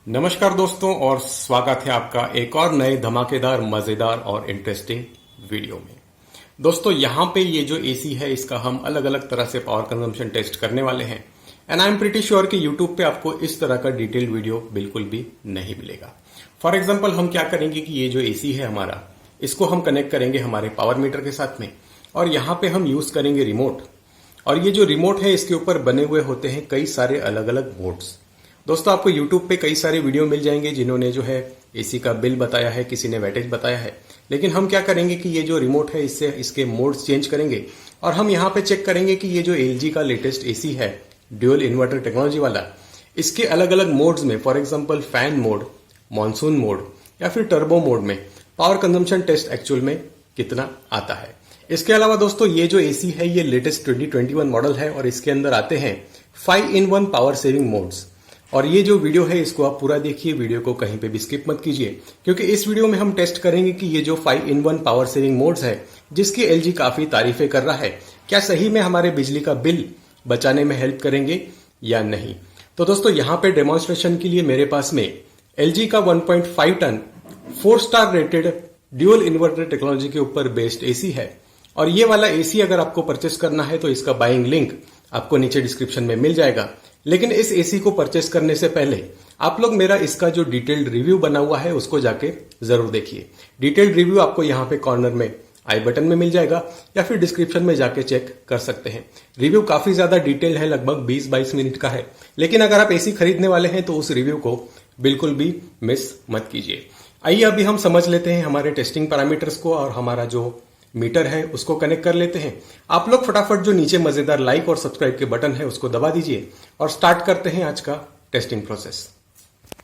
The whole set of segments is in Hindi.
नमस्कार दोस्तों और स्वागत है आपका एक और नए धमाकेदार मजेदार और इंटरेस्टिंग वीडियो में। दोस्तों यहाँ पे ये जो एसी है इसका हम अलग अलग तरह से पावर कंजम्पशन टेस्ट करने वाले हैं and I am pretty sure कि यूट्यूब पे आपको इस तरह का डिटेल्ड वीडियो बिल्कुल भी नहीं मिलेगा। फॉर एग्जाम्पल हम क्या करेंगे कि ये जो एसी है हमारा, इसको हम कनेक्ट करेंगे हमारे पावर मीटर के साथ में और यहाँ पे हम यूज करेंगे रिमोट। और ये जो रिमोट है इसके ऊपर बने हुए होते हैं कई सारे अलग अलग मोड्स। दोस्तों आपको YouTube पे कई सारे वीडियो मिल जाएंगे जिन्होंने जो है एसी का बिल बताया है, किसी ने वैटेज बताया है, लेकिन हम क्या करेंगे कि ये जो रिमोट है इससे इसके मोड्स चेंज करेंगे और हम यहाँ पे चेक करेंगे कि ये जो LG का लेटेस्ट एसी है ड्यूअल इन्वर्टर टेक्नोलॉजी वाला, इसके अलग अलग मोड्स में, for example fan mode, monsoon mode या फिर टर्बो मोड में पावर कंजम्पशन टेस्ट एक्चुअल में कितना आता है। इसके अलावा दोस्तों ये जो एसी है ये लेटेस्ट 2021 मॉडल है और इसके अंदर आते हैं 5-in-1 पावर सेविंग मोड्स। और ये जो वीडियो है इसको आप पूरा देखिए, वीडियो को कहीं पे भी स्किप मत कीजिए, क्योंकि इस वीडियो में हम टेस्ट करेंगे कि ये जो 5-in-1 पावर सेविंग मोड्स है जिसकी LG काफी तारीफें कर रहा है, क्या सही में हमारे बिजली का बिल बचाने में हेल्प करेंगे या नहीं। तो दोस्तों यहाँ पे डेमोन्स्ट्रेशन के लिए मेरे पास में LG का 1.5 ton 4 star rated dual inverter technology के ऊपर बेस्ड एसी है। और ये वाला एसी अगर आपको परचेस करना है तो इसका बाइंग लिंक आपको नीचे डिस्क्रिप्शन में मिल जाएगा। लेकिन इस एसी को परचेस करने से पहले आप लोग मेरा इसका जो डिटेल्ड रिव्यू बना हुआ है उसको जाके जरूर देखिए। डिटेल्ड रिव्यू आपको यहाँ पे कॉर्नर में आई बटन में मिल जाएगा या फिर डिस्क्रिप्शन में जाके चेक कर सकते हैं। रिव्यू काफी ज्यादा डिटेल है, लगभग 20-22 मिनट का है, लेकिन अगर आप एसी खरीदने वाले हैं तो उस रिव्यू को बिल्कुल भी मिस मत कीजिए। आइए अभी हम समझ लेते हैं हमारे टेस्टिंग पैरामीटर्स को और हमारा जो मीटर है उसको कनेक्ट कर लेते हैं। आप लोग फटाफट जो नीचे मजेदार लाइक और सब्सक्राइब के बटन है उसको दबा दीजिए और स्टार्ट करते हैं आज का टेस्टिंग प्रोसेस।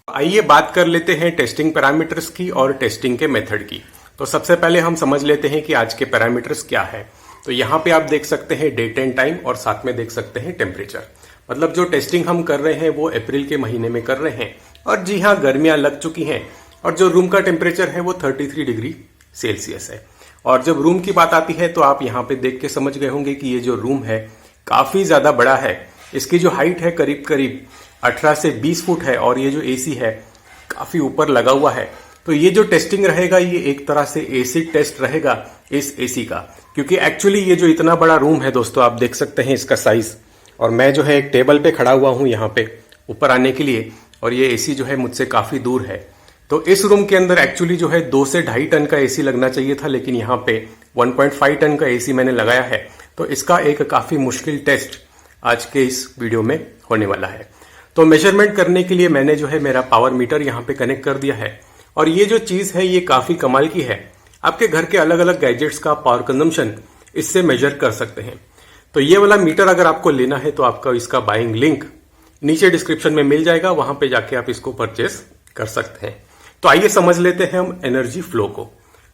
आइए बात कर लेते हैं टेस्टिंग पैरामीटर्स की और टेस्टिंग के मेथड की। तो सबसे पहले हम समझ लेते हैं कि आज के पैरामीटर्स क्या है। तो यहाँ पे आप देख सकते हैं डेट एंड टाइम और साथ में देख सकते हैं टेम्परेचर। मतलब जो टेस्टिंग हम कर रहे हैं वो अप्रैल के महीने में कर रहे हैं और जी हाँ, गर्मियां लग चुकी हैं और जो रूम का टेम्परेचर है वो 33 डिग्री सेल्सियस है। और जब रूम की बात आती है तो आप यहाँ पे देख के समझ गए होंगे कि ये जो रूम है काफी ज्यादा बड़ा है। इसकी जो हाइट है करीब करीब 18 से 20 फुट है और ये जो एसी है काफी ऊपर लगा हुआ है। तो ये जो टेस्टिंग रहेगा ये एक तरह से एसिड टेस्ट रहेगा इस एसी का, क्योंकि एक्चुअली ये जो इतना बड़ा रूम है दोस्तों आप देख सकते हैं इसका साइज, और मैं जो है एक टेबल पे खड़ा हुआ हूं यहाँ पे ऊपर आने के लिए और ये एसी जो है मुझसे काफी दूर है। तो इस रूम के अंदर एक्चुअली जो है 2 से 2.5 टन का एसी लगना चाहिए था, लेकिन यहाँ पे 1.5 टन का एसी मैंने लगाया है। तो इसका एक काफी मुश्किल टेस्ट आज के इस वीडियो में होने वाला है। तो मेजरमेंट करने के लिए मैंने जो है मेरा पावर मीटर यहाँ पे कनेक्ट कर दिया है और ये जो चीज है ये काफी कमाल की है। आपके घर के अलग अलग गैजेट्स का पावर कंजम्पशन इससे मेजर कर सकते हैं। तो ये वाला मीटर अगर आपको लेना है तो आपका इसका बाइंग लिंक नीचे डिस्क्रिप्शन में मिल जाएगा, वहां पे जाके आप इसको परचेस कर सकते हैं। तो आइए समझ लेते हैं हम एनर्जी फ्लो को।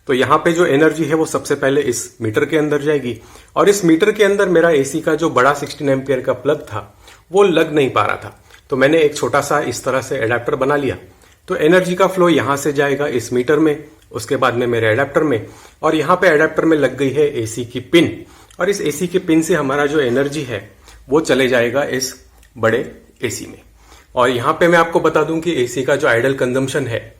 तो यहाँ पे जो एनर्जी है वो सबसे पहले इस मीटर के अंदर जाएगी और इस मीटर के अंदर मेरा एसी का जो बड़ा 16 एम्पियर का प्लग था वो लग नहीं पा रहा था, तो मैंने एक छोटा सा इस तरह से एडेप्टर बना लिया। तो एनर्जी का फ्लो यहां से जाएगा इस मीटर में, उसके बाद में मेरे एडेप्टर में, और यहाँ पे एडेप्टर में लग गई है एसी की पिन और इस एसी की पिन से हमारा जो एनर्जी है वो चले जाएगा इस बड़े एसी में। और यहाँ पे मैं आपको बता दूं कि एसी का जो आइडल कंजम्पशन है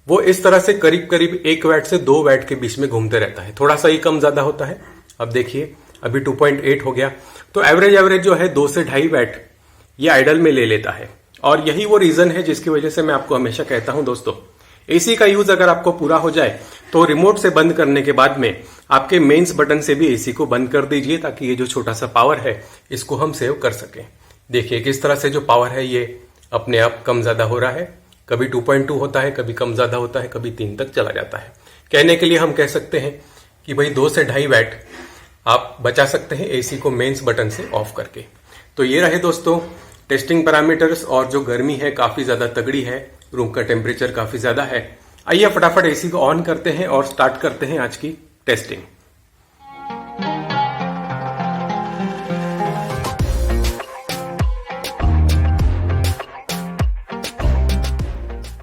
वो इस तरह से करीब करीब 1 वैट से 2 वैट के बीच में घूमते रहता है, थोड़ा सा ही कम ज्यादा होता है। अब देखिए अभी 2.8 हो गया, तो एवरेज जो है 2 से 2.5 वैट ये आइडल में ले लेता है। और यही वो रीजन है जिसकी वजह से मैं आपको हमेशा कहता हूं दोस्तों, एसी का यूज अगर आपको पूरा हो जाए तो रिमोट से बंद करने के बाद में आपके मेन्स बटन से भी एसी को बंद कर दीजिए, ताकि ये जो छोटा सा पावर है इसको हम सेव कर सकें। देखिए किस तरह से जो पावर है ये अपने आप कम ज्यादा हो रहा है, कभी 2.2 होता है, कभी कम ज्यादा होता है, कभी 3 तक चला जाता है। कहने के लिए हम कह सकते हैं कि भाई 2 से 2.5 वैट आप बचा सकते हैं एसी को मेंस बटन से ऑफ करके। तो ये रहे दोस्तों टेस्टिंग पैरामीटर्स, और जो गर्मी है काफी ज्यादा तगड़ी है, रूम का टेम्परेचर काफी ज्यादा है। आइए फटाफट एसी को ऑन करते हैं और स्टार्ट करते हैं आज की टेस्टिंग।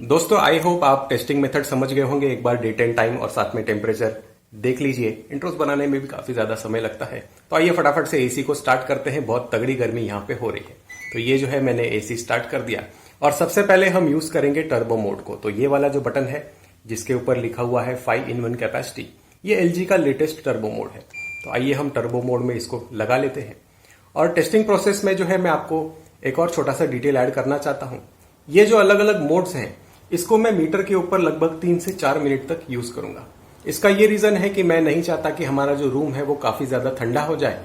दोस्तों आई होप आप टेस्टिंग मेथड समझ गए होंगे। एक बार डेट एंड टाइम और साथ में टेम्परेचर देख लीजिए। इंट्रोस बनाने में भी काफी ज्यादा समय लगता है। तो आइए फटाफट से एसी को स्टार्ट करते हैं। बहुत तगड़ी गर्मी यहाँ पे हो रही है। तो ये जो है मैंने एसी स्टार्ट कर दिया और सबसे पहले हम यूज करेंगे टर्बो मोड को। तो ये वाला जो बटन है जिसके ऊपर लिखा हुआ है 5-in-1 कैपेसिटी, ये एलजी का लेटेस्ट टर्बो मोड है। तो आइए हम टर्बो मोड में इसको लगा लेते हैं। और टेस्टिंग प्रोसेस में जो है मैं आपको एक और छोटा सा डिटेल ऐड करना चाहता हूं। ये जो अलग अलग मोड्स हैं इसको मैं मीटर के ऊपर लगभग 3 से 4 मिनट तक यूज करूंगा। इसका ये रीजन है कि मैं नहीं चाहता कि हमारा जो रूम है वो काफी ज्यादा ठंडा हो जाए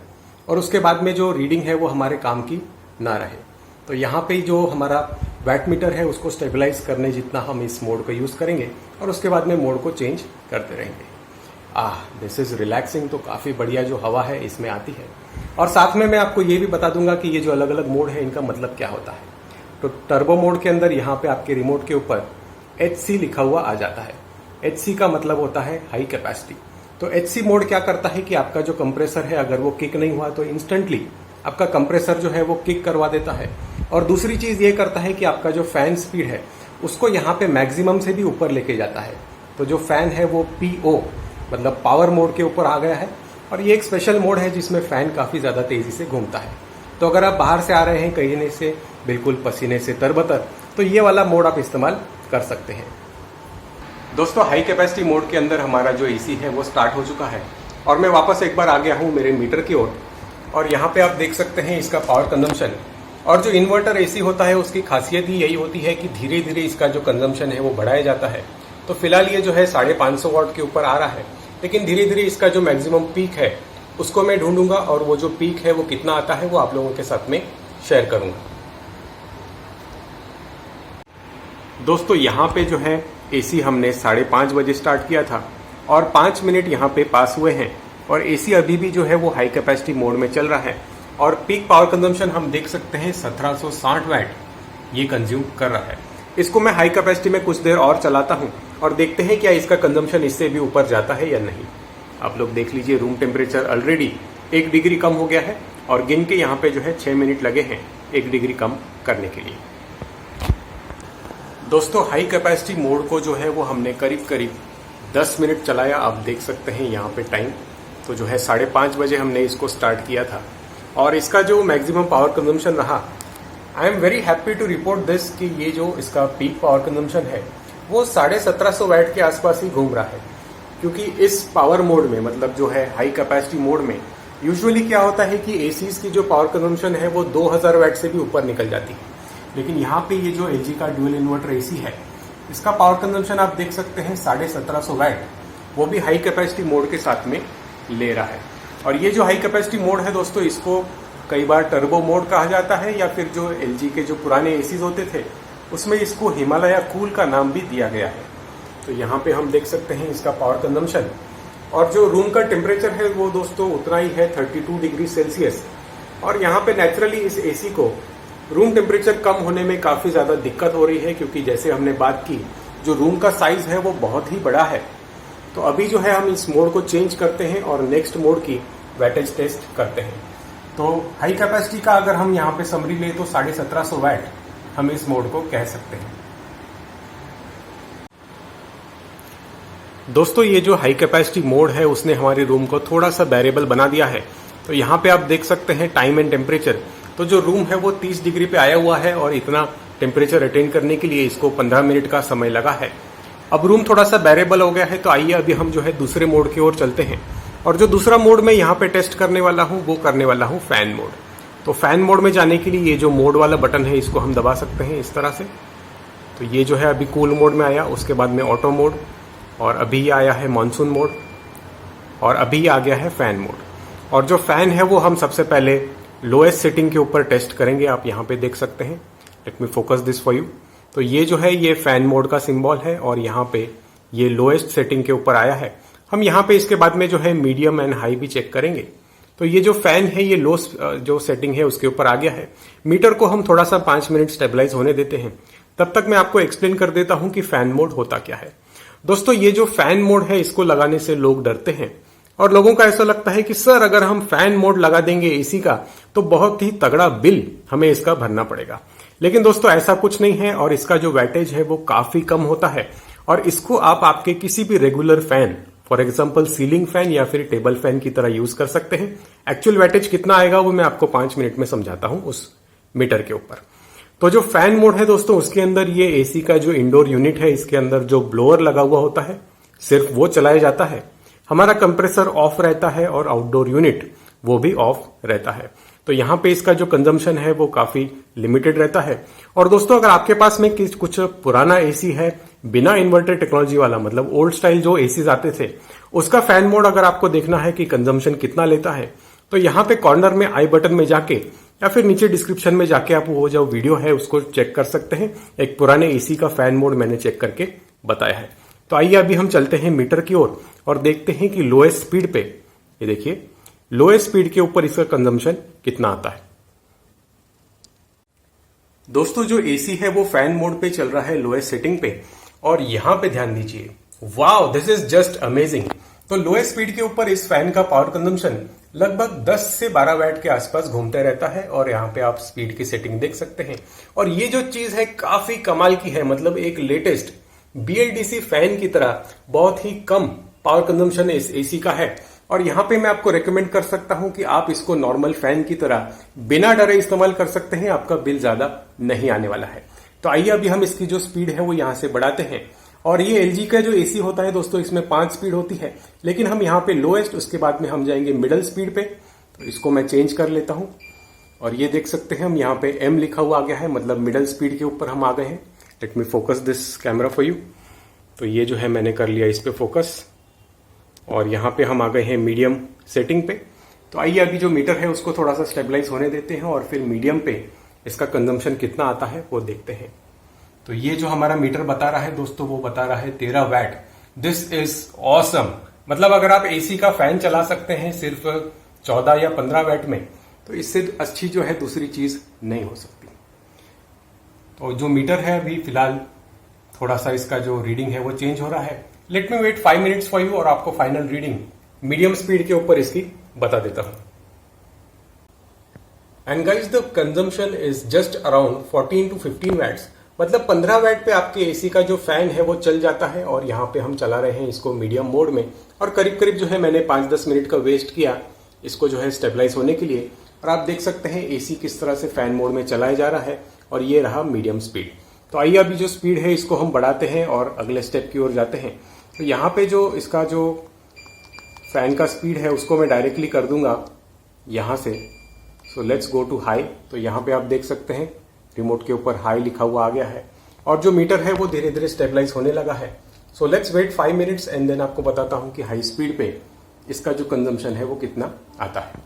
और उसके बाद में जो रीडिंग है वो हमारे काम की ना रहे। तो यहाँ पे जो हमारा वैट मीटर है उसको स्टेबलाइज करने जितना हम इस मोड को यूज करेंगे और उसके बाद में मोड को चेंज करते रहेंगे। This is relaxing. तो काफी बढ़िया जो हवा है इसमें आती है। और साथ में मैं आपको ये भी बता दूंगा कि ये जो अलग अलग मोड है इनका मतलब क्या होता है। तो टर्बो मोड के अंदर यहाँ पे आपके रिमोट के ऊपर HC लिखा हुआ आ जाता है। HC का मतलब होता है हाई कैपेसिटी। तो HC मोड क्या करता है कि आपका जो कंप्रेसर है अगर वो किक नहीं हुआ तो इंस्टेंटली आपका कंप्रेसर जो है वो किक करवा देता है। और दूसरी चीज ये करता है कि आपका जो फैन स्पीड है उसको यहाँ पे मैक्सिमम से भी ऊपर लेके जाता है। तो जो फैन है वो PO मतलब पावर मोड के ऊपर आ गया है। और ये एक स्पेशल मोड है जिसमें फैन काफी ज्यादा तेजी से घूमता है। तो अगर आप बाहर से आ रहे हैं कहीं से बिल्कुल पसीने से तरबतर, तो ये वाला मोड आप इस्तेमाल कर सकते हैं। दोस्तों हाई कैपेसिटी मोड के अंदर हमारा जो एसी है वो स्टार्ट हो चुका है और मैं वापस एक बार आ गया हूं मेरे मीटर की ओर। और यहाँ पे आप देख सकते हैं इसका पावर कंजम्पशन। और जो इन्वर्टर एसी होता है उसकी खासियत ही यही होती है कि धीरे धीरे इसका जो कंजम्पशन है वो बढ़ाया जाता है। तो फिलहाल ये जो है 550 वाट के ऊपर आ रहा है, लेकिन धीरे धीरे इसका जो मैक्सिमम पीक है उसको मैं ढूंढूंगा और वो जो पीक है वो कितना आता है वो आप लोगों के साथ में शेयर करूंगा। दोस्तों यहाँ पे जो है एसी हमने 5:30 बजे स्टार्ट किया था और 5 मिनट यहाँ पे पास हुए हैं और एसी अभी भी जो है वो हाई कैपेसिटी मोड में चल रहा है। और पीक पावर कंजम्पशन हम देख सकते हैं 1760 वैट ये कंज्यूम कर रहा है। इसको मैं हाई कैपेसिटी में कुछ देर और चलाता हूं और देखते हैं क्या इसका कंजम्पशन इससे भी ऊपर जाता है या नहीं। आप लोग देख लीजिए रूम टेम्परेचर ऑलरेडी 1 डिग्री कम हो गया है और गिन के यहाँ पे जो है 6 मिनट लगे हैं 1 डिग्री कम करने के लिए। दोस्तों हाई कैपेसिटी मोड को जो है वो हमने करीब करीब 10 मिनट चलाया। आप देख सकते हैं यहाँ पे टाइम तो जो है 5:30 बजे हमने इसको स्टार्ट किया था और इसका जो मैक्सिमम पावर कंजम्पशन रहा, I am very happy to report this कि ये जो इसका पीक पावर कंजम्पशन है वो 1750 वैट के आसपास ही घूम रहा है। क्योंकि इस पावर मोड में मतलब जो है हाई कैपेसिटी मोड में यूजुअली क्या होता है कि एसीज की जो पावर कंजम्पशन है वो 2000 वैट से भी ऊपर निकल जाती है। लेकिन यहाँ पे ये जो एलजी का ड्यूअल इन्वर्टर एसी है इसका पावर कंजम्पशन आप देख सकते हैं 1750 वैट, वो भी हाई कैपेसिटी मोड के साथ में ले रहा है। और ये जो हाई कैपेसिटी मोड है दोस्तों इसको कई बार टर्बो मोड कहा जाता है या फिर जो एलजी के जो पुराने एसीज होते थे उसमें इसको हिमालय कूल का नाम भी दिया गया है। तो यहाँ पे हम देख सकते हैं इसका पावर कंजम्पशन और जो रूम का टेम्परेचर है वो दोस्तों उतना ही है 32 डिग्री सेल्सियस। और यहाँ पे नेचुरली इस एसी को रूम टेम्परेचर कम होने में काफी ज्यादा दिक्कत हो रही है क्योंकि जैसे हमने बात की जो रूम का साइज है वो बहुत ही बड़ा है। तो अभी जो है हम इस मोड को चेंज करते हैं और नेक्स्ट मोड की वैटेज टेस्ट करते हैं। तो हाई कैपेसिटी का अगर हम यहाँ पे समरी ले तो 1750 वैट हम इस मोड को कह सकते हैं। दोस्तों ये जो हाई कैपेसिटी मोड है उसने हमारे रूम को थोड़ा सा बैरेबल बना दिया है। तो यहाँ पे आप देख सकते हैं टाइम एंड टेम्परेचर। तो जो रूम है वो 30 डिग्री पे आया हुआ है और इतना टेम्परेचर अटेन करने के लिए इसको 15 मिनट का समय लगा है। अब रूम थोड़ा सा बैरेबल हो गया है तो आइए अभी हम जो है दूसरे मोड की ओर चलते हैं। और जो दूसरा मोड मैं यहाँ पे टेस्ट करने वाला हूँ वो करने वाला हूँ फैन मोड। तो फैन मोड में जाने के लिए ये जो मोड वाला बटन है इसको हम दबा सकते हैं इस तरह से। तो ये जो है अभी कूल मोड में आया, उसके बाद में ऑटो मोड और अभी ये आया है मानसून मोड और अभी ये आ गया है फैन मोड। और जो फैन है वो हम सबसे पहले लोएस्ट सेटिंग के ऊपर टेस्ट करेंगे। आप यहाँ पे देख सकते हैं, let me focus this for you. तो ये जो है ये फैन मोड का सिंबल है और यहाँ पे ये लोएस्ट सेटिंग के ऊपर आया है। हम यहाँ पे इसके बाद में जो है मीडियम एंड हाई भी चेक करेंगे। तो ये जो फैन है ये लो जो सेटिंग है उसके ऊपर आ गया है। मीटर को हम थोड़ा सा 5 मिनट स्टेबलाइज होने देते हैं। तब तक मैं आपको एक्सप्लेन कर देता हूं कि फैन मोड होता क्या है। दोस्तों ये जो फैन मोड है इसको लगाने से लोग डरते हैं और लोगों का ऐसा लगता है कि सर अगर हम फैन मोड लगा देंगे एसी का तो बहुत ही तगड़ा बिल हमें इसका भरना पड़ेगा। लेकिन दोस्तों ऐसा कुछ नहीं है और इसका जो वैटेज है वो काफी कम होता है और इसको आप आपके किसी भी regular fan, for example ceiling fan या फिर टेबल फैन की तरह यूज कर सकते हैं। एक्चुअल वैटेज कितना आएगा वो मैं आपको 5 मिनट में समझाता हूं उस मीटर के ऊपर। तो जो फैन मोड है दोस्तों, उसके अंदर ये एसी का जो इंडोर यूनिट है, इसके अंदर जो ब्लोअर लगा हुआ होता है सिर्फ वो चलाया जाता है। हमारा कंप्रेसर ऑफ रहता है और आउटडोर यूनिट वो भी ऑफ रहता है। तो यहाँ पे इसका जो कंजम्पशन है वो काफी लिमिटेड रहता है। और दोस्तों, अगर आपके पास में कुछ पुराना एसी है बिना इन्वर्टर टेक्नोलॉजी वाला, मतलब ओल्ड स्टाइल जो एसीज आते थे, उसका फैन मोड अगर आपको देखना है कि कंजम्पशन कितना लेता है, तो यहाँ पे कॉर्नर में आई बटन में जाके या फिर नीचे डिस्क्रिप्शन में जाके आप वो जो वीडियो है उसको चेक कर सकते हैं। एक पुराने एसी का फैन मोड मैंने चेक करके बताया है। तो आइए अभी हम चलते हैं मीटर की ओर और देखते हैं कि लोएस्ट स्पीड पे, ये देखिए लोएस्ट स्पीड के ऊपर इसका कंजम्पशन कितना आता है। दोस्तों, जो एसी है वो फैन मोड पे चल रहा है लोएस्ट सेटिंग पे, और यहां पे ध्यान दीजिए, wow this is just amazing. तो लोएस्ट स्पीड के ऊपर इस फैन का पावर कंजम्पशन लगभग 10 से 12 वैट के आसपास घूमते रहता है। और यहाँ पे आप स्पीड की सेटिंग देख सकते हैं। और ये जो चीज है काफी कमाल की है, मतलब एक लेटेस्ट BLDC फैन की तरह बहुत ही कम पावर कंजम्पशन इस एसी का है। और यहां पे मैं आपको रेकमेंड कर सकता हूं कि आप इसको नॉर्मल फैन की तरह बिना डरे इस्तेमाल कर सकते हैं, आपका बिल ज्यादा नहीं आने वाला है। तो आइए अभी हम इसकी जो स्पीड है वो यहां से बढ़ाते हैं। और ये LG का जो एसी होता है दोस्तों, इसमें 5 स्पीड होती है, लेकिन हम यहाँ पे लोएस्ट, उसके बाद में हम जाएंगे मिडल स्पीड पे। तो इसको मैं चेंज कर लेता हूं और ये देख सकते हैं हम यहाँ पे M लिखा हुआ आ गया है, मतलब मिडल स्पीड के ऊपर हम आ गए हैं। Let me focus this camera for you. तो ये जो है मैंने कर लिया इस पे फोकस, और यहाँ पे हम आ गए हैं मीडियम सेटिंग पे। तो आइए अभी जो मीटर है उसको थोड़ा सा स्टेबलाइज होने देते हैं और फिर मीडियम पे इसका कंजम्पशन कितना आता है वो देखते हैं। तो ये जो हमारा मीटर बता रहा है दोस्तों, वो बता रहा है 13 वैट। This is awesome. मतलब अगर आप एसी का फैन चला सकते हैं सिर्फ 14 या 15 वैट में, तो इससे अच्छी जो है दूसरी चीज नहीं हो सकती। तो जो मीटर है अभी फिलहाल थोड़ा सा इसका जो रीडिंग है वो चेंज हो रहा है। Let me wait 5 minutes for you और आपको फाइनल रीडिंग मीडियम स्पीड के ऊपर इसकी बता देता हूं। And guys, the consumption is just around 14 to 15 watts. मतलब 15 वैट पे आपके एसी का जो फैन है वो चल जाता है। और यहाँ पे हम चला रहे हैं इसको मीडियम मोड में, और करीब करीब जो है मैंने 5-10 मिनट का वेस्ट किया इसको जो है स्टेबलाइज होने के लिए। और आप देख सकते हैं एसी किस तरह से फैन मोड में चलाया जा रहा है, और ये रहा मीडियम स्पीड। तो आइए अभी जो स्पीड है इसको हम बढ़ाते हैं और अगले स्टेप की ओर जाते हैं। तो यहाँ पे जो इसका जो फैन का स्पीड है उसको मैं डायरेक्टली कर दूंगा यहां से। So let's go to high. तो यहाँ पे आप देख सकते हैं रिमोट के ऊपर हाई लिखा हुआ आ गया है, और जो मीटर है वो धीरे धीरे स्टेबलाइज होने लगा है। So let's wait 5 minutes and then आपको बताता हूं कि हाई स्पीड पे इसका जो कंजम्पशन है वो कितना आता है।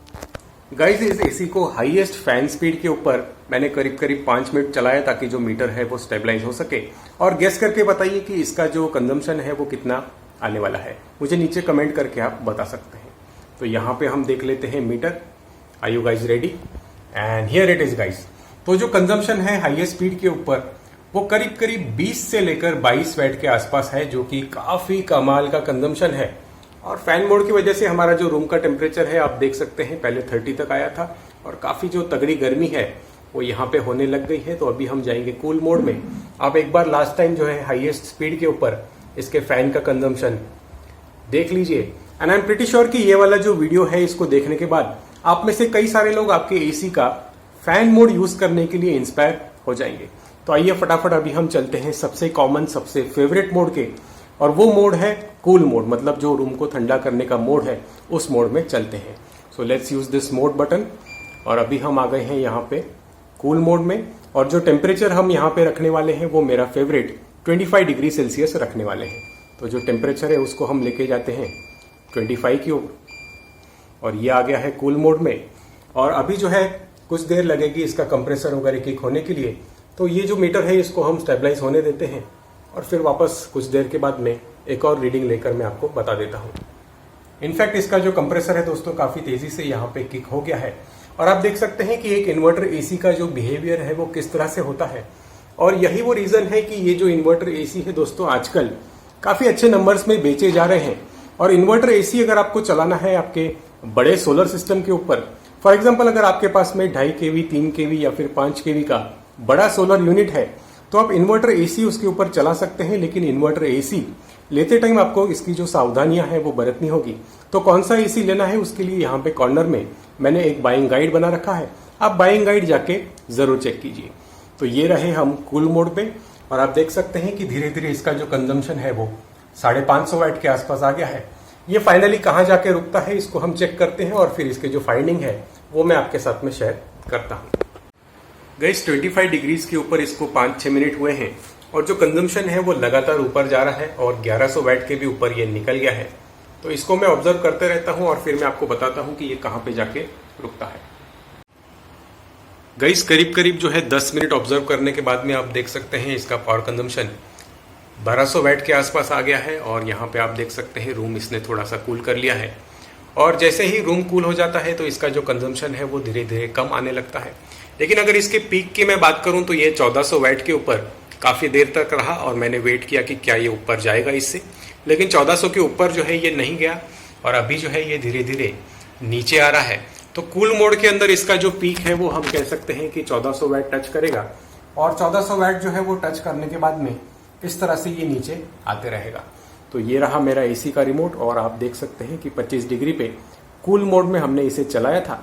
गाइज, इस एसी को हाईएस्ट फैन स्पीड के ऊपर मैंने करीब करीब 5 मिनट चलाया ताकि जो मीटर है वो स्टेबलाइज हो सके। और गेस करके बताइए कि इसका जो कंजम्पशन है वो कितना आने वाला है, मुझे नीचे कमेंट करके आप बता सकते हैं। तो यहाँ पे हम देख लेते हैं meter. Are you guys ready? And here it is guys. तो जो कंजम्पशन है हाईएस्ट स्पीड के ऊपर वो करीब करीब 20 से लेकर 22 वैट के आसपास है, जो कि काफी कमाल का कंजम्पशन है। और फैन मोड की वजह से हमारा जो रूम का टेम्परेचर है आप देख सकते हैं पहले 30 तक आया था, और काफी जो तगड़ी गर्मी है वो यहाँ पे होने लग गई है। तो अभी हम जाएंगे कूल मोड में। आप एक बार लास्ट टाइम जो है हाईएस्ट स्पीड के ऊपर इसके फैन का कंजम्पशन देख लीजिए। And I am pretty sure कि ये वाला जो वीडियो है इसको देखने के बाद आप में से कई सारे लोग आपके एसी का फैन मोड यूज करने के लिए इंस्पायर हो जाएंगे। तो आइए फटाफट अभी हम चलते हैं सबसे कॉमन, सबसे फेवरेट मोड के, और वो मोड है कूल मोड, मतलब जो रूम को ठंडा करने का मोड है उस मोड में चलते हैं। So let's use this mode button. और अभी हम आ गए हैं यहाँ पे कूल मोड में, और जो टेम्परेचर हम यहाँ पे रखने वाले हैं वो मेरा फेवरेट 25 डिग्री सेल्सियस रखने वाले हैं। तो जो टेम्परेचर है उसको हम लेके जाते हैं 25 की ओर, और ये आ गया है कूल मोड में। और अभी जो है कुछ देर लगेगी इसका कंप्रेसर वगैरह किक होने के लिए। तो ये जो मीटर है इसको हम स्टेबलाइज होने देते हैं, और फिर वापस कुछ देर के बाद में एक और रीडिंग लेकर मैं आपको बता देता हूँ। इनफैक्ट इसका जो कंप्रेसर है दोस्तों काफी तेजी से यहाँ पे किक हो गया है, और आप देख सकते हैं कि एक इन्वर्टर एसी का जो बिहेवियर है वो किस तरह से होता है। और यही वो रीजन है कि ये जो इन्वर्टर एसी है दोस्तों आजकल काफी अच्छे नंबर्स में बेचे जा रहे हैं। और इन्वर्टर एसी अगर आपको चलाना है आपके बड़े सोलर सिस्टम के ऊपर, फॉर एग्जाम्पल अगर आपके पास में 2.5 kV, 3 kV या फिर 5 kV का बड़ा सोलर यूनिट है, तो आप इन्वर्टर एसी उसके ऊपर चला सकते हैं। लेकिन इन्वर्टर एसी लेते टाइम आपको इसकी जो सावधानियां हैं वो बरतनी होगी। तो कौन सा एसी लेना है उसके लिए यहाँ पे कॉर्नर में मैंने एक बाइंग गाइड बना रखा है, आप बाइंग गाइड जाके जरूर चेक कीजिए। तो ये रहे हम कूल मोड पे और आप देख सकते हैं कि धीरे धीरे इसका जो कंजम्पशन है वो 550 वाट के आसपास आ गया है। ये फाइनली कहाँ जाके रुकता है इसको हम चेक करते हैं और फिर इसके जो फाइंडिंग है वो मैं आपके साथ में शेयर करता हूँ। गाइस 25 डिग्रीज के ऊपर इसको 5-6 मिनट हुए हैं और जो कंजम्पशन है वो लगातार ऊपर जा रहा है और 1100 वाट के भी ऊपर ये निकल गया है। तो इसको मैं ऑब्जर्व करते रहता हूँ और फिर मैं आपको बताता हूँ कि ये कहाँ पे जाके रुकता है। गाइस करीब करीब जो है 10 मिनट ऑब्जर्व करने के बाद में आप देख सकते हैं इसका पावर कंजम्पशन 1200 वाट के आसपास आ गया है और यहाँ पे आप देख सकते हैं रूम इसने थोड़ा सा कूल कर लिया है और जैसे ही रूम कूल हो जाता है तो इसका जो कंजम्पशन है वो धीरे धीरे कम आने लगता है। लेकिन अगर इसके पीक की मैं बात करूं तो ये 1400 वाट के ऊपर काफ़ी देर तक रहा और मैंने वेट किया कि क्या ये ऊपर जाएगा इससे, लेकिन 1400 के ऊपर जो है ये नहीं गया और अभी जो है ये धीरे धीरे नीचे आ रहा है। तो कूल मोड के अंदर इसका जो पीक है वो हम कह सकते हैं कि 1400 वाट टच करेगा और 1400 वाट जो है वो टच करने के बाद में इस तरह से ये नीचे आते रहेगा। तो ये रहा मेरा एसी का रिमोट और आप देख सकते हैं कि 25 डिग्री पे कूल मोड में हमने इसे चलाया था।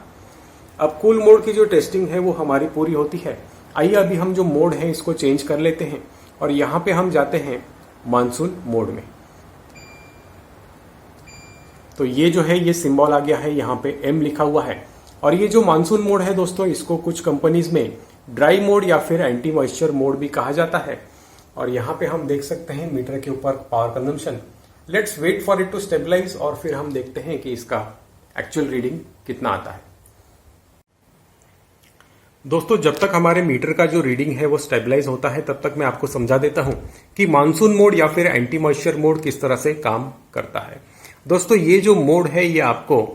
अब कूल मोड की जो टेस्टिंग है वो हमारी पूरी होती है। आइए अभी हम जो मोड है इसको चेंज कर लेते हैं और यहाँ पे हम जाते हैं मानसून मोड में। तो ये जो है ये सिंबल आ गया है, यहाँ पे M लिखा हुआ है और ये जो मानसून मोड है दोस्तों इसको कुछ कंपनीज में ड्राई मोड या फिर एंटी मॉइस्चर मोड भी कहा जाता है। और यहाँ पे हम देख सकते हैं मीटर के ऊपर power consumption. Let's wait for it to stabilise और फिर हम देखते हैं कि इसका एक्चुअल रीडिंग कितना आता है। दोस्तों जब तक हमारे मीटर का जो रीडिंग है वो स्टेबलाइज होता है तब तक मैं आपको समझा देता हूं कि मानसून मोड या फिर एंटी मॉइस्चर मोड किस तरह से काम करता है। दोस्तों ये जो मोड है ये आपको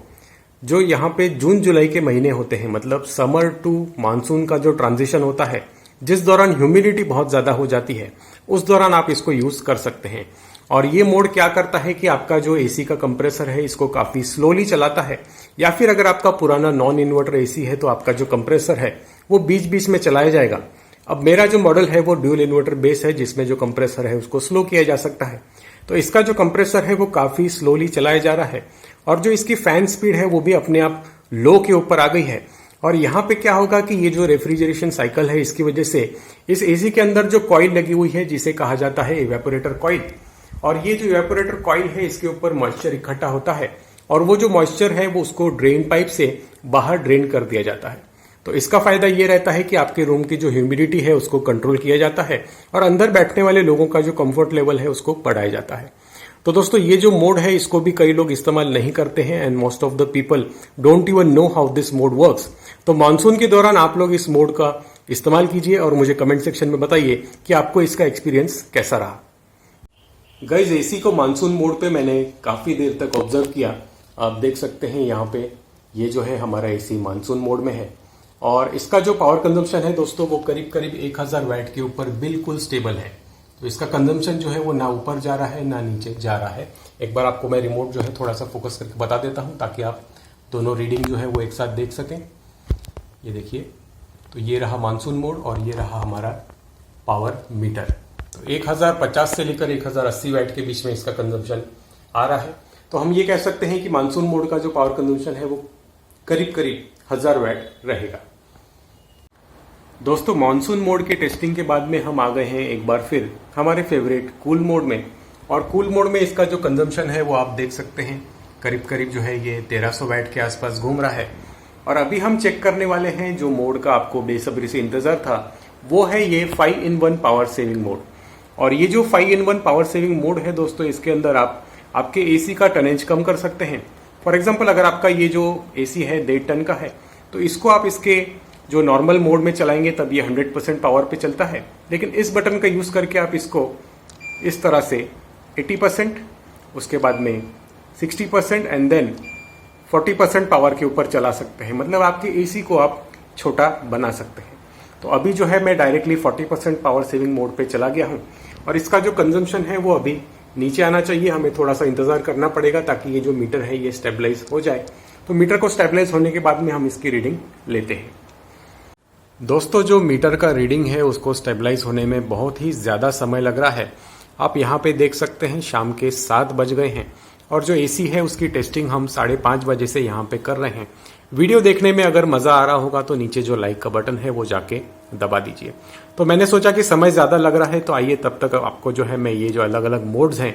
जो यहाँ पे जून जुलाई के महीने होते हैं, मतलब समर टू मानसून का जो ट्रांजिशन होता है जिस दौरान ह्यूमिडिटी बहुत ज्यादा हो जाती है उस दौरान आप इसको यूज कर सकते हैं। और ये मोड क्या करता है कि आपका जो एसी का कंप्रेसर है इसको काफी स्लोली चलाता है, या फिर अगर आपका पुराना नॉन इन्वर्टर एसी है तो आपका जो कंप्रेसर है वो बीच बीच में चलाया जाएगा। अब मेरा जो मॉडल है वो ड्यूल इन्वर्टर बेस है जिसमें जो कंप्रेसर है उसको स्लो किया जा सकता है। तो इसका जो कंप्रेसर है वो काफी स्लोली चलाया जा रहा है और जो इसकी फैन स्पीड है वो भी अपने आप लो के ऊपर आ गई है। और यहाँ पे क्या होगा कि ये जो रेफ्रिजरेशन साइकिल है इसकी वजह से इस एसी के अंदर जो कॉइल लगी हुई है जिसे कहा जाता है इवेपोरेटर कॉइल, और ये जो इवेपोरेटर कॉइल है इसके ऊपर मॉइस्चर इकट्ठा होता है और वो जो मॉइस्चर है वो उसको ड्रेन पाइप से बाहर ड्रेन कर दिया जाता है। तो इसका फायदा ये रहता है कि आपके रूम की जो ह्यूमिडिटी है उसको कंट्रोल किया जाता है और अंदर बैठने वाले लोगों का जो कंफर्ट लेवल है उसको बढ़ाया जाता है। तो दोस्तों ये जो मोड है इसको भी कई लोग इस्तेमाल नहीं करते हैं and most of the people don't even know how this mode works. तो मानसून के दौरान आप लोग इस मोड का इस्तेमाल कीजिए और मुझे कमेंट सेक्शन में बताइए कि आपको इसका एक्सपीरियंस कैसा रहा। गाइस एसी को मानसून मोड पे मैंने काफी देर तक ऑब्जर्व किया। आप देख सकते हैं यहाँ पे ये जो है हमारा एसी मानसून मोड में है और इसका जो पावर कंजम्पशन है दोस्तों वो करीब करीब 1000 वाट के ऊपर बिल्कुल स्टेबल है। तो इसका कंजम्पशन जो है वो ना ऊपर जा रहा है ना नीचे जा रहा है। एक बार आपको मैं रिमोट जो है थोड़ा सा फोकस करके बता देता हूं ताकि आप दोनों रीडिंग जो है वो एक साथ देख सकें। ये देखिए, तो ये रहा मानसून मोड और ये रहा हमारा पावर मीटर। तो 1050 से लेकर 1080 वाट के बीच में इसका कंजम्पशन आ रहा है। तो हम ये कह सकते हैं कि मानसून मोड का जो पावर कंजम्पशन है वो करीब करीब 1000 वाट रहेगा। दोस्तों मानसून मोड के टेस्टिंग के बाद में हम आ गए हैं एक बार फिर हमारे फेवरेट कूल मोड में, और कूल मोड में इसका जो कंजम्पशन है वो आप देख सकते हैं करीब करीब जो है ये 1300 वाट के आसपास घूम रहा है। और अभी हम चेक करने वाले हैं जो मोड का आपको बेसब्री से इंतजार था वो है ये 5-in-1 पावर सेविंग मोड। और ये जो 5-in-1 पावर सेविंग मोड है दोस्तों इसके अंदर आप आपके एसी का टनेज कम कर सकते हैं। फॉर एग्जाम्पल अगर आपका ये जो एसी है 1.5 टन का है तो इसको आप इसके जो नॉर्मल मोड में चलाएंगे तब ये 100% पावर पे चलता है, लेकिन इस बटन का यूज करके आप इसको इस तरह से 80%, उसके बाद में 60% एंड देन 40% पावर के ऊपर चला सकते हैं। मतलब आपके एसी को आप छोटा बना सकते हैं। तो अभी जो है मैं डायरेक्टली 40% पावर सेविंग मोड पे चला गया हूं और इसका जो कंजम्पशन है वो अभी नीचे आना चाहिए। हमें थोड़ा सा इंतजार करना पड़ेगा ताकि ये जो मीटर है ये स्टेबलाइज हो जाए। तो मीटर को स्टेबलाइज होने के बाद में हम इसकी रीडिंग लेते हैं। दोस्तों जो मीटर का रीडिंग है उसको स्टेबलाइज होने में बहुत ही ज्यादा समय लग रहा है। आप यहाँ पे देख सकते हैं शाम के 7 बज गए हैं और जो एसी है उसकी टेस्टिंग हम 5:30 बजे से यहाँ पे कर रहे हैं। वीडियो देखने में अगर मजा आ रहा होगा तो नीचे जो लाइक का बटन है वो जाके दबा दीजिए। तो मैंने सोचा कि समय ज्यादा लग रहा है, तो आइए तब तक आपको जो है मैं ये जो अलग अलग मोड्स हैं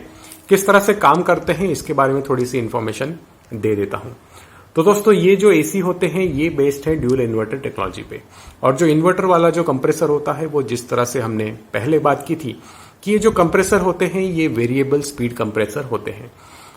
किस तरह से काम करते हैं इसके बारे में थोड़ी सी इंफॉर्मेशन दे देता हूं। तो दोस्तों ये जो एसी होते हैं ये बेस्ड है ड्यूल इन्वर्टर टेक्नोलॉजी पे, और जो इन्वर्टर वाला जो कंप्रेसर होता है वो जिस तरह से हमने पहले बात की थी कि ये जो कंप्रेसर होते हैं ये वेरिएबल स्पीड कंप्रेसर होते हैं।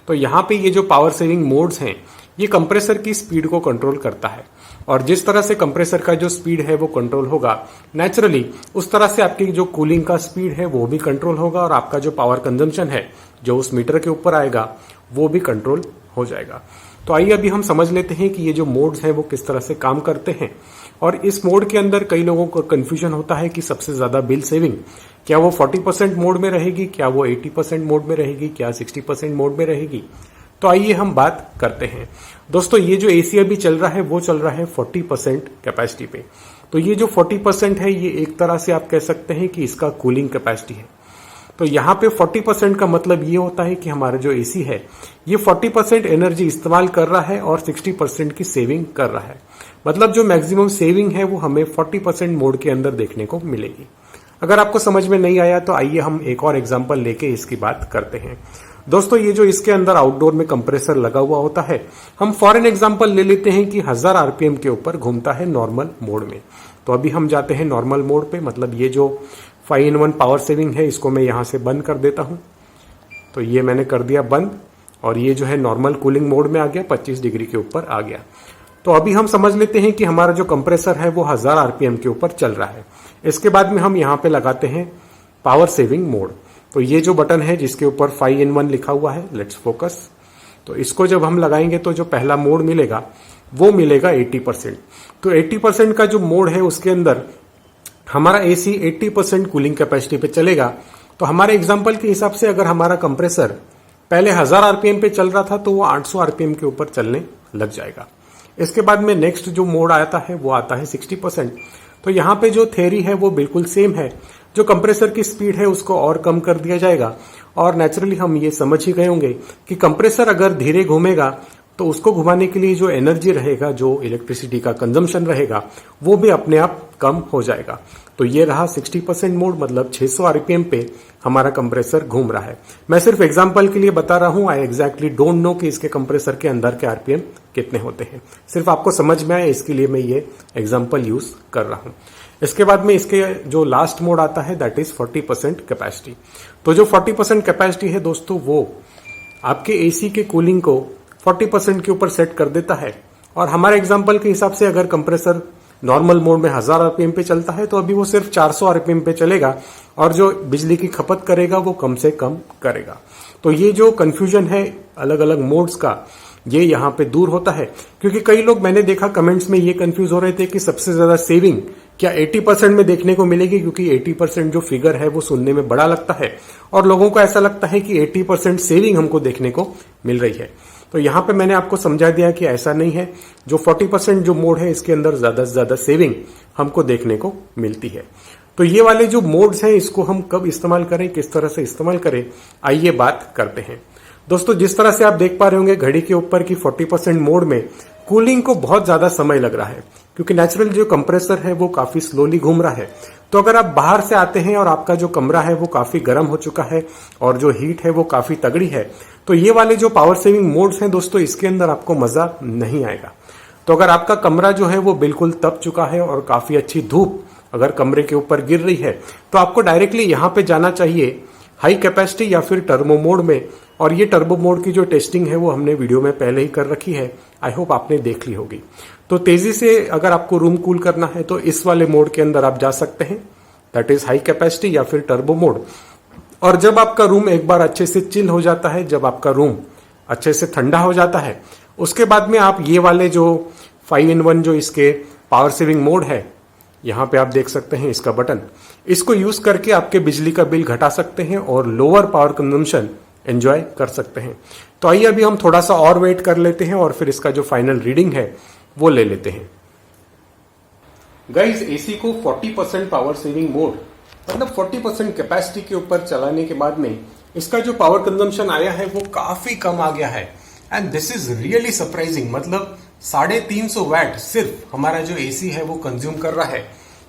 तो यहाँ पे ये जो पावर सेविंग मोड्स हैं ये कंप्रेसर की स्पीड को कंट्रोल करता है, और जिस तरह से कंप्रेसर का जो स्पीड है वो कंट्रोल होगा नेचुरली उस तरह से आपकी जो कूलिंग का स्पीड है वो भी कंट्रोल होगा, और आपका जो पावर कंजम्पशन है जो उस मीटर के ऊपर आएगा वो भी कंट्रोल हो जाएगा। तो आइए अभी हम समझ लेते हैं कि ये जो मोड्स हैं वो किस तरह से काम करते हैं। और इस मोड के अंदर कई लोगों को कंफ्यूजन होता है कि सबसे ज्यादा बिल सेविंग क्या वो 40% मोड में रहेगी, क्या वो 80% मोड में रहेगी, क्या 60% मोड में रहेगी। तो आइए हम बात करते हैं। दोस्तों ये जो एसी अभी चल रहा है वो चल रहा है 40% कैपेसिटी पे। तो ये जो 40% है ये एक तरह से आप कह सकते हैं कि इसका कूलिंग कैपेसिटी है। तो यहाँ पे 40% का मतलब ये होता है कि हमारा जो एसी है ये 40% एनर्जी इस्तेमाल कर रहा है और 60% की सेविंग कर रहा है। मतलब जो मैक्सिमम सेविंग है वो हमें 40% मोड के अंदर देखने को मिलेगी। अगर आपको समझ में नहीं आया तो आइए हम एक और एग्जांपल लेके इसकी बात करते हैं। दोस्तों ये जो इसके अंदर आउटडोर में कंप्रेसर लगा हुआ होता है, हम फॉर एग्जांपल ले लेते हैं कि 1000 आरपीएम के ऊपर घूमता है नॉर्मल मोड में। तो अभी हम जाते हैं नॉर्मल मोड पे, मतलब ये जो 5-in-1 पावर सेविंग है इसको मैं यहां से बंद कर देता हूं। तो ये मैंने कर दिया बंद, और ये जो है नॉर्मल कूलिंग मोड में आ गया, 25 डिग्री के ऊपर आ गया। तो अभी हम समझ लेते हैं कि हमारा जो कंप्रेसर है वो 1000 आरपीएम के ऊपर चल रहा है। इसके बाद में हम यहाँ पे लगाते हैं पावर सेविंग मोड। तो ये जो बटन है जिसके ऊपर 5-in-1 लिखा हुआ है, लेट्स फोकस, तो इसको जब हम लगाएंगे तो जो पहला मोड मिलेगा वो मिलेगा 80%। तो 80% का जो मोड है उसके अंदर हमारा एसी 80% कूलिंग कैपेसिटी पे चलेगा। तो हमारे एग्जांपल के हिसाब से अगर हमारा कंप्रेसर पहले 1000 आरपीएम पे चल रहा था तो वो 800 आरपीएम के ऊपर चलने लग जाएगा। इसके बाद में नेक्स्ट जो मोड आता है वो आता है 60%। तो यहाँ पे जो थ्योरी है वो बिल्कुल सेम है, जो कंप्रेसर की स्पीड है उसको और कम कर दिया जाएगा। और नेचुरली हम ये समझ ही गए होंगे कि कंप्रेसर अगर धीरे घूमेगा तो उसको घुमाने के लिए जो एनर्जी रहेगा, जो इलेक्ट्रिसिटी का कंजम्पशन रहेगा वो भी अपने आप कम हो जाएगा। तो ये रहा 60% मोड, मतलब 600 आरपीएम पे हमारा कंप्रेसर घूम रहा है। मैं सिर्फ एग्जांपल के लिए बता रहा हूं, आई एग्जैक्टली डोंट नो कि इसके कंप्रेसर के अंदर के आरपीएम कितने होते हैं। सिर्फ आपको समझ में आए इसके लिए मैं ये एग्जांपल यूज कर रहा हूं। इसके बाद में इसके जो लास्ट मोड आता है दैट इज 40% कैपेसिटी। तो जो 40% कैपेसिटी है दोस्तों वो आपके एसी के कूलिंग को 40% के ऊपर सेट कर देता है। और हमारे एग्जांपल के हिसाब से अगर कंप्रेसर नॉर्मल मोड में 1000 आरपीएम पे चलता है तो अभी वो सिर्फ 400 आरपीएम पे चलेगा, और जो बिजली की खपत करेगा वो कम से कम करेगा। तो ये जो कंफ्यूजन है अलग अलग मोड्स का ये यहाँ पे दूर होता है, क्योंकि कई लोग मैंने देखा कमेंट्स में ये कंफ्यूज हो रहे थे कि सबसे ज्यादा सेविंग क्या 80% में देखने को मिलेगी, क्योंकि 80% जो फिगर है वो सुनने में बड़ा लगता है और लोगों को ऐसा लगता है कि 80% सेविंग हमको देखने को मिल रही है। तो यहाँ पे मैंने आपको समझा दिया कि ऐसा नहीं है। जो 40% जो मोड है इसके अंदर ज्यादा से ज्यादा सेविंग हमको देखने को मिलती है। तो ये वाले जो मोड्स हैं इसको हम कब इस्तेमाल करें, किस तरह से इस्तेमाल करें, आइए बात करते हैं। दोस्तों जिस तरह से आप देख पा रहे होंगे घड़ी के ऊपर की 40% मोड में कूलिंग को बहुत ज्यादा समय लग रहा है, क्योंकि नेचुरल जो कंप्रेसर है वो काफी स्लोली घूम रहा है। तो अगर आप बाहर से आते हैं और आपका जो कमरा है वो काफी गर्म हो चुका है और जो हीट है वो काफी तगड़ी है, तो ये वाले जो पावर सेविंग मोड्स हैं दोस्तों इसके अंदर आपको मजा नहीं आएगा। तो अगर आपका कमरा जो है वो बिल्कुल तप चुका है और काफी अच्छी धूप अगर कमरे के ऊपर गिर रही है तो आपको डायरेक्टली यहां पे जाना चाहिए हाई कैपेसिटी या फिर टर्बो मोड में। और ये टर्बो मोड की जो टेस्टिंग है वो हमने वीडियो में पहले ही कर रखी है, आई होप आपने देख ली होगी। तो तेजी से अगर आपको रूम कूल करना है तो इस वाले मोड के अंदर आप जा सकते हैं, दैट इज हाई कैपेसिटी या फिर टर्बो मोड। और जब आपका रूम एक बार अच्छे से चिल हो जाता है, जब आपका रूम अच्छे से ठंडा हो जाता है, उसके बाद में आप ये वाले जो 5-in-1 जो इसके पावर सेविंग मोड है, यहां पे आप देख सकते हैं इसका बटन, इसको यूज करके आपके बिजली का बिल घटा सकते हैं और लोअर पावर कंजम्पशन एंजॉय कर सकते हैं। तो आइए अभी हम थोड़ा सा और वेट कर लेते हैं और फिर इसका जो फाइनल रीडिंग है वो ले लेते हैं। गाइस एसी को 40% पावर सेविंग मोड मतलब 40% कैपेसिटी के ऊपर चलाने के बाद में इसका जो पावर कंजम्पशन आया है वो काफी कम आ गया है। And this is really surprising, मतलब 350 वैट सिर्फ हमारा जो एसी है वो कंज्यूम कर रहा है।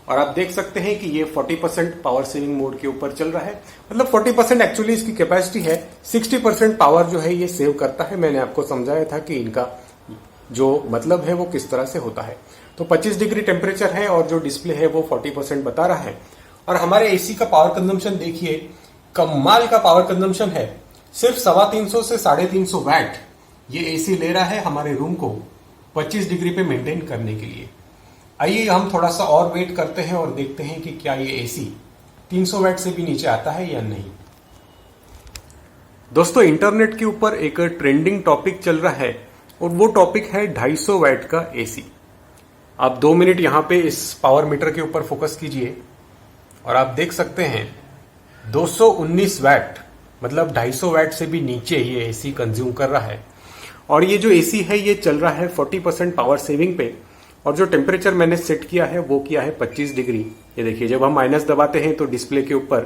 और आप देख सकते हैं कि ये 40% पावर सेविंग मोड के ऊपर चल रहा है। मतलब 40% एक्चुअली इसकी कैपेसिटी है, 60% पावर जो है ये सेव करता है। मैंने आपको समझाया था कि इनका जो मतलब है वो किस तरह से होता है। तो 25 डिग्री टेम्परेचर है और जो डिस्प्ले है वो 40% बता रहा है। और हमारे एसी का पावर कंजम्पशन देखिए, कमाल का पावर कंजम्पशन है। सिर्फ 350 से 350 वैट ये एसी ले रहा है हमारे रूम को 25 डिग्री पे मेंटेन करने के लिए। आइए हम थोड़ा सा और वेट करते हैं और देखते हैं कि क्या ये एसी 300 वैट से भी नीचे आता है या नहीं। दोस्तों, इंटरनेट के ऊपर एक ट्रेंडिंग टॉपिक चल रहा है और वो टॉपिक है 250 वैट का एसी। आप 2 मिनट यहां पे इस पावर मीटर के ऊपर फोकस कीजिए और आप देख सकते हैं 219 वैट, मतलब 250 वैट से भी नीचे ये एसी कंज्यूम कर रहा है। और ये जो एसी है ये चल रहा है 40% पावर सेविंग पे। और जो टेम्परेचर मैंने सेट किया है वो किया है 25 डिग्री। ये देखिए, जब हम माइनस दबाते हैं तो डिस्प्ले के ऊपर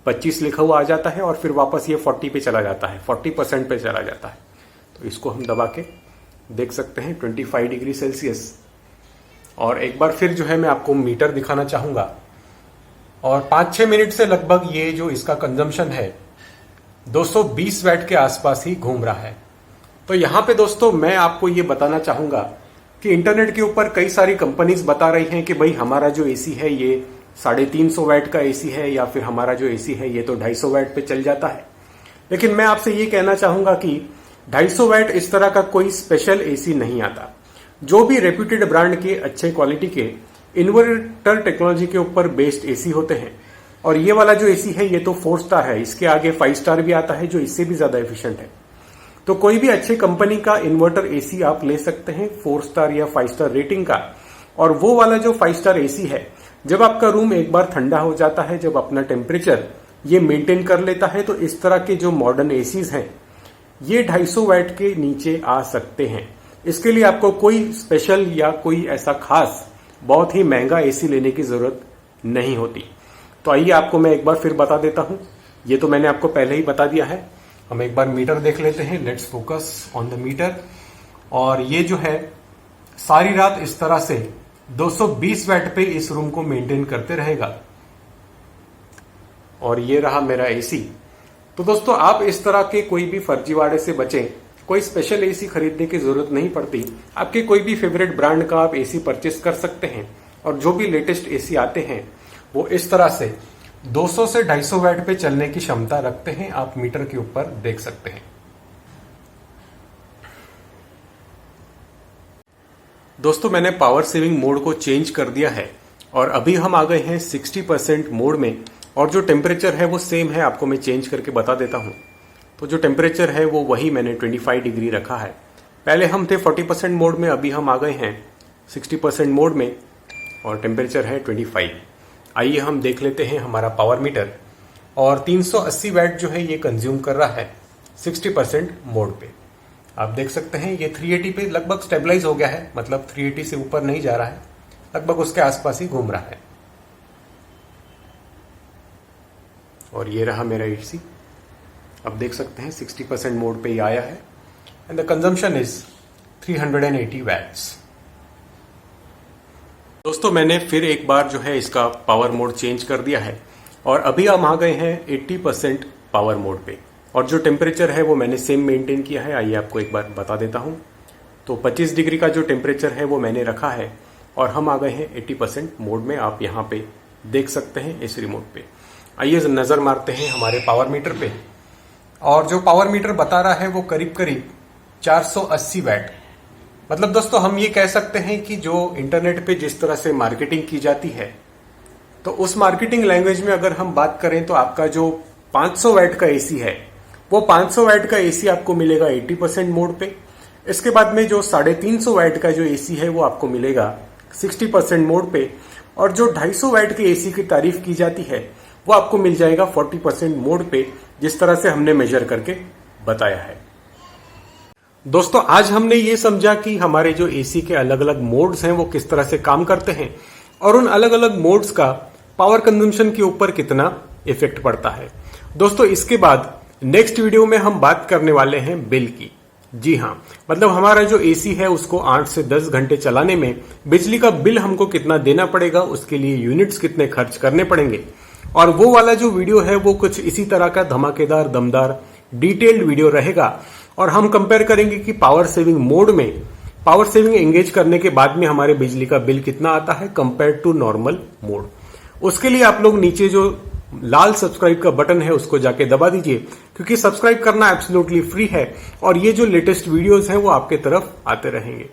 25 लिखा हुआ आ जाता है और फिर वापस ये 40 पे चला जाता है, 40% पे चला जाता है। तो इसको हम दबा के देख सकते हैं 25 डिग्री सेल्सियस। और एक बार फिर जो है मैं आपको मीटर दिखाना चाहूंगा और 5-6 मिनट से लगभग ये जो इसका कंजम्पशन है 220 वैट के आसपास ही घूम रहा है। तो यहां पे दोस्तों मैं आपको ये बताना चाहूंगा कि इंटरनेट के ऊपर कई सारी कंपनीज बता रही हैं कि भाई हमारा जो एसी है ये 350 वैट का एसी है या फिर हमारा जो एसी है ये तो 250 वैट पे चल जाता है। लेकिन मैं आपसे ये कहना चाहूंगा कि 250 वैट इस तरह का कोई स्पेशल एसी नहीं आता। जो भी रेप्यूटेड ब्रांड के अच्छे क्वालिटी के इन्वर्टर टेक्नोलॉजी के ऊपर बेस्ड एसी होते हैं। और ये वाला जो एसी है ये तो 4 स्टार है, इसके आगे 5 स्टार भी आता है जो इससे भी ज्यादा एफिशिएंट है। तो कोई भी अच्छे कंपनी का इन्वर्टर एसी आप ले सकते हैं 4 स्टार या 5 स्टार रेटिंग का। और वो वाला जो 5 स्टार एसी है, जब आपका रूम एक बार ठंडा हो जाता है, जब अपना टेम्परेचर ये मेंटेन कर लेता है, तो इस तरह के जो मॉडर्न एसीज हैं ये 250 वैट के नीचे आ सकते हैं। इसके लिए आपको कोई स्पेशल या कोई ऐसा खास बहुत ही महंगा एसी लेने की जरूरत नहीं होती। तो आइए आपको मैं एक बार फिर बता देता हूं। ये तो मैंने आपको पहले ही बता दिया है। हम एक बार मीटर देख लेते हैं। Let's focus on the meter. और ये जो है सारी रात इस तरह से 220 वैट पे इस रूम को मेंटेन करते रहेगा। और ये रहा मेरा एसी। तो दोस्तों, आप इस तरह के कोई भी फर्जीवाड़े से बचें। कोई स्पेशल एसी खरीदने की जरूरत नहीं पड़ती। आपके कोई भी फेवरेट ब्रांड का आप एसी परचेस कर सकते हैं। और जो भी लेटेस्ट एसी आते हैं वो इस तरह से 200 से 250 वैट पे चलने की क्षमता रखते हैं। आप मीटर के ऊपर देख सकते हैं। दोस्तों, मैंने पावर सेविंग मोड को चेंज कर दिया है और अभी हम आ गए हैं 60% मोड में। और जो टेम्परेचर है वो सेम है, आपको मैं चेंज करके बता देता हूं। तो जो टेम्परेचर है वो वही मैंने 25 डिग्री रखा है। पहले हम थे 40% मोड में, अभी हम आ गए हैं 60% मोड में और टेम्परेचर है 25। आइए हम देख लेते हैं हमारा पावर मीटर। और 380 वैट जो है ये कंज्यूम कर रहा है 60% मोड पे। आप देख सकते हैं ये 380 पे लगभग स्टेबलाइज हो गया है, मतलब 380 से ऊपर नहीं जा रहा है, लगभग उसके आसपास ही घूम रहा है। और ये रहा मेरा एसी। अब देख सकते हैं 60% मोड पे ही आया है and the consumption is 380 watts. दोस्तों, मैंने फिर एक बार जो है इसका पावर मोड चेंज कर दिया है और अभी हम आ गए हैं 80% पावर मोड पे। और जो टेम्परेचर है वो मैंने सेम मेंटेन किया है। आइए आपको एक बार बता देता हूं। तो 25 डिग्री का जो टेम्परेचर है वो मैंने रखा है और हम आ गए हैं 80% मोड में। आप यहां पे देख सकते हैं इस रिमोट पे। आइए नजर मारते हैं हमारे पावर मीटर पे। और जो पावर मीटर बता रहा है वो करीब करीब 480 वैट। मतलब दोस्तों, हम ये कह सकते हैं कि जो इंटरनेट पे जिस तरह से मार्केटिंग की जाती है, तो उस मार्केटिंग लैंग्वेज में अगर हम बात करें तो आपका जो 500 वैट का एसी है वो 500 वैट का एसी आपको मिलेगा 80% मोड पे। इसके बाद में जो 350 वैट का जो एसी है वो आपको मिलेगा 60% मोड पे। और जो 250 वैट के एसी की तारीफ की जाती है वो आपको मिल जाएगा 40% मोड पे, जिस तरह से हमने मेजर करके बताया है। दोस्तों, आज हमने ये समझा कि हमारे जो एसी के अलग अलग मोड्स हैं वो किस तरह से काम करते हैं और उन अलग अलग मोड्स का पावर कंजम्पशन के ऊपर कितना इफेक्ट पड़ता है। दोस्तों, इसके बाद नेक्स्ट वीडियो में हम बात करने वाले हैं बिल की। जी हाँ, मतलब हमारा जो एसी है उसको 8 से 10 घंटे चलाने में बिजली का बिल हमको कितना देना पड़ेगा, उसके लिए यूनिट्स कितने खर्च करने पड़ेंगे। और वो वाला जो वीडियो है वो कुछ इसी तरह का धमाकेदार, दमदार, डिटेल्ड वीडियो रहेगा। और हम कंपेयर करेंगे कि पावर सेविंग मोड में पावर सेविंग एंगेज करने के बाद में हमारे बिजली का बिल कितना आता है कंपेयर टू नॉर्मल मोड। उसके लिए आप लोग नीचे जो लाल सब्सक्राइब का बटन है उसको जाके दबा दीजिए, क्योंकि सब्सक्राइब करना एब्सोल्युटली फ्री है और ये जो लेटेस्ट वीडियोस हैं वो आपके तरफ आते रहेंगे।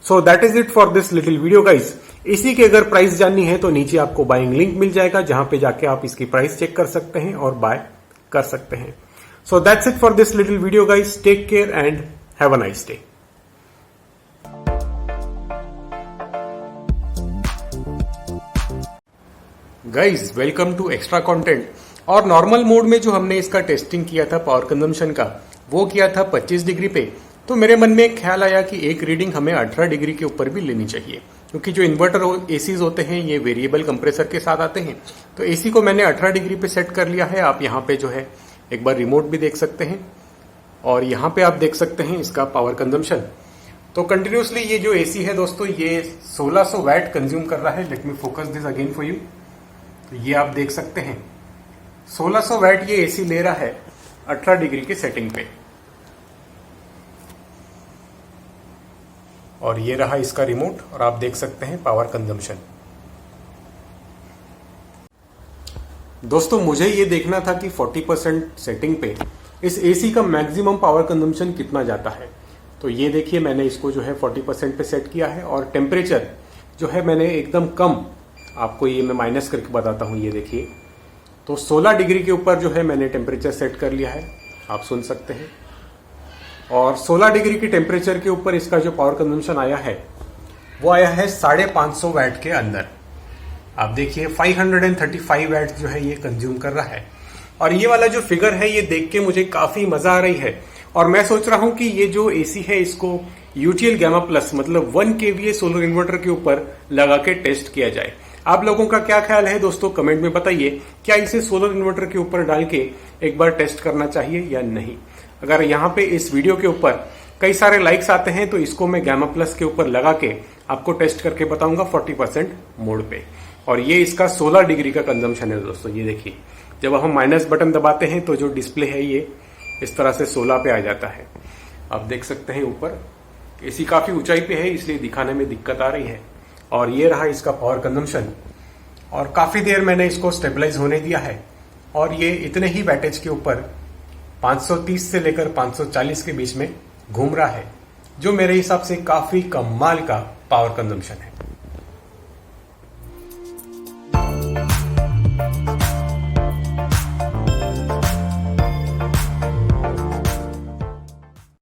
So that is it for this little video guys. इसी की अगर प्राइस जाननी है तो नीचे आपको बाइंग लिंक मिल जाएगा, जहां पे जाके आप इसकी प्राइस चेक कर सकते हैं और बाय कर सकते हैं। So that's it for this little video guys. Take care and have a nice day. Guys welcome to extra content. और नॉर्मल मोड में जो हमने इसका टेस्टिंग किया था पावर कंजम्पशन का, वो किया था 25 डिग्री पे। तो मेरे मन में एक ख्याल आया कि एक रीडिंग हमें 18 डिग्री के ऊपर भी लेनी चाहिए, क्योंकि जो इन्वर्टर एसीज होते हैं ये वेरिएबल कंप्रेसर के साथ आते हैं। तो एसी को मैंने 18 डिग्री पे सेट कर लिया है। आप यहाँ पे जो है एक बार रिमोट भी देख सकते हैं और यहाँ पे आप देख सकते हैं इसका पावर कंजम्पशन। तो कंटिन्यूसली ये जो एसी है दोस्तों ये 1600 वैट कंज्यूम कर रहा है। Let me focus this again for you. तो ये आप देख सकते हैं 1600 वैट ये एसी ले रहा है 18 डिग्री के सेटिंग पे। और ये रहा इसका रिमोट और आप देख सकते हैं पावर कंजम्पशन। दोस्तों मुझे ये देखना था कि 40% सेटिंग पे इस एसी का मैक्सिमम पावर कंजम्पशन कितना जाता है। तो ये देखिए मैंने इसको जो है 40% पे सेट किया है और टेम्परेचर जो है मैंने एकदम कम, आपको ये मैं माइनस करके बताता हूं। ये देखिए तो 16 डिग्री के ऊपर जो है मैंने टेम्परेचर सेट कर लिया है, आप सुन सकते हैं। और 16 डिग्री की टेम्परेचर के ऊपर इसका जो पावर कंजम्पशन आया है वो आया है 550 वैट के अंदर। आप देखिए 535 वैट जो है ये कंज्यूम कर रहा है। और ये वाला जो फिगर है ये देख के मुझे काफी मजा आ रही है। और मैं सोच रहा हूं कि ये जो एसी है इसको यूटीएल गैमा प्लस मतलब 1 kVA सोलर इन्वर्टर के ऊपर लगा के टेस्ट किया जाए। आप लोगों का क्या ख्याल है दोस्तों, कमेंट में बताइए। क्या इसे सोलर इन्वर्टर के ऊपर डाल के एक बार टेस्ट करना चाहिए या नहीं। अगर यहाँ पे इस वीडियो के ऊपर कई सारे लाइक्स आते हैं तो इसको मैं गैमा प्लस के ऊपर लगा के आपको टेस्ट करके बताऊंगा 40% मोड पे। और ये इसका 16 डिग्री का कंजम्पशन है दोस्तों। ये देखिए जब हम माइनस बटन दबाते हैं तो जो डिस्प्ले है ये इस तरह से 16 पे आ जाता है। आप देख सकते हैं ऊपर एसी काफी ऊंचाई पे है इसलिए दिखाने में दिक्कत आ रही है। और ये रहा इसका पावर कंजम्पशन। और काफी देर मैंने इसको स्टेबलाइज होने दिया है और ये इतने ही वैटेज के ऊपर 530 से लेकर 540 के बीच में घूम रहा है, जो मेरे हिसाब से काफी कमाल का पावर कंजम्पशन है।